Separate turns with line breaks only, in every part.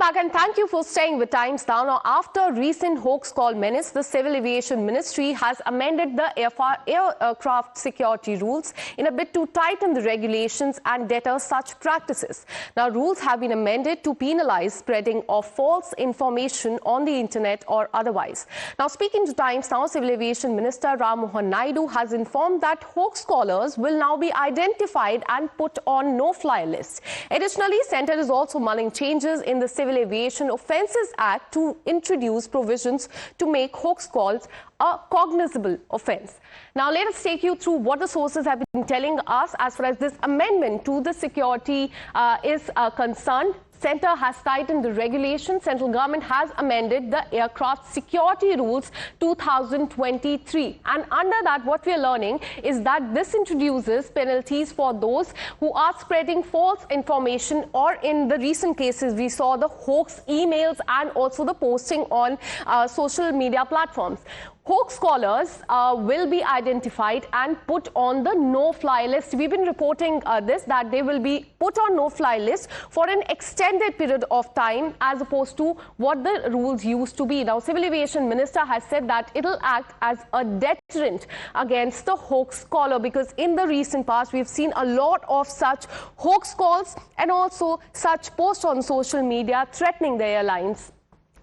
back and thank you for staying with Times Now. Now, after recent hoax call menace, the Civil Aviation Ministry has amended the aircraft security rules in a bid to tighten the regulations and deter such practices. Now, rules have been amended to penalize spreading of false information on the internet or otherwise. Now, speaking to Times Now, Civil Aviation Minister Rammohan Naidu has informed that hoax callers will now be identified and put on no-fly list. Additionally, Centre is also mulling changes in the Civil Aviation Offences Act to introduce provisions to make hoax calls a cognizable offence. Now, let us take you through what the sources have been telling us as far as this amendment to the security is concerned. Centre has tightened the regulations. Central government has amended the aircraft security rules 2023. And under that, what we are learning is that this introduces penalties for those who are spreading false information, or in the recent cases, we saw the hoax emails and also the posting on social media platforms. Hoax callers will be identified and put on the no-fly list. We've been reporting that they will be put on no-fly list for an extended period of time as opposed to what the rules used to be. Now, Civil Aviation Minister has said that it'll act as a deterrent against the hoax caller, because in the recent past, we've seen a lot of such hoax calls and also such posts on social media threatening the airlines.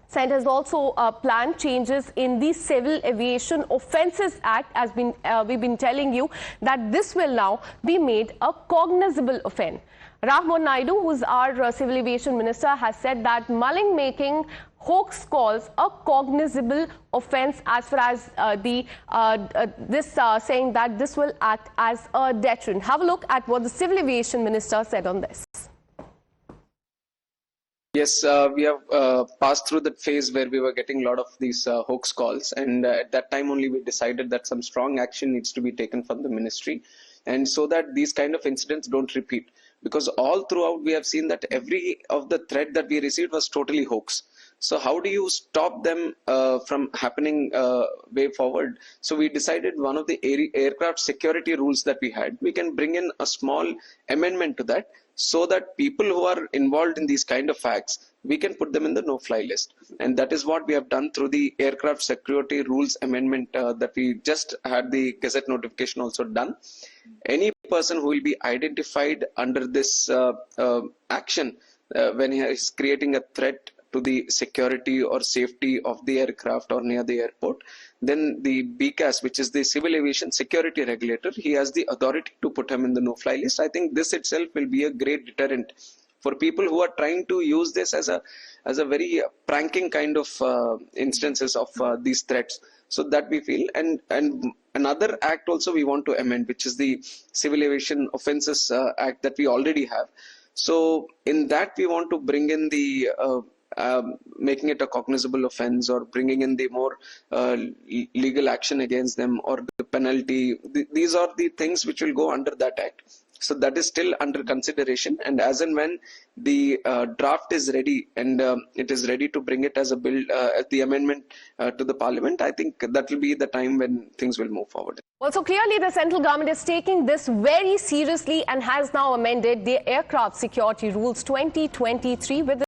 Centre has also planned changes in the Civil Aviation Offences Act, as we've been telling you that this will now be made a cognizable offence. Rammohan Naidu, who's our Civil Aviation Minister, has said that mulling making hoax calls a cognizable offence, as far as saying that this will act as a deterrent. Have a look at what the Civil Aviation Minister said on this.
Yes, we have passed through that phase where we were getting a lot of these hoax calls, and at that time only we decided that some strong action needs to be taken from the ministry, and so that these kind of incidents don't repeat. Because all throughout we have seen that every of the threat that we received was totally hoax. So how do you stop them from happening way forward? So we decided one of the aircraft security rules that we had, we can bring in a small amendment to that, so that people who are involved in these kind of acts, we can put them in the no-fly list. And that is what we have done through the aircraft security rules amendment that we just had the Gazette notification also done. Any person who will be identified under this action when he is creating a threat to the security or safety of the aircraft or near the airport, then the BCAS, which is the Civil Aviation Security Regulator, he has the authority to put him in the no-fly list. I think this itself will be a great deterrent for people who are trying to use this as a very pranking kind of instances of these threats. So that we feel, and another act also we want to amend, which is the Civil Aviation Offences Act that we already have. So in that we want to bring in the making it a cognizable offense, or bringing in the more legal action against them, or the penalty. These are the things which will go under that act. So that is still under consideration, and as and when the draft is ready and it is ready to bring it as a bill, the amendment to the parliament, I think that will be the time when things will move forward.
Also, clearly the central government is taking this very seriously and has now amended the aircraft security rules 2023 with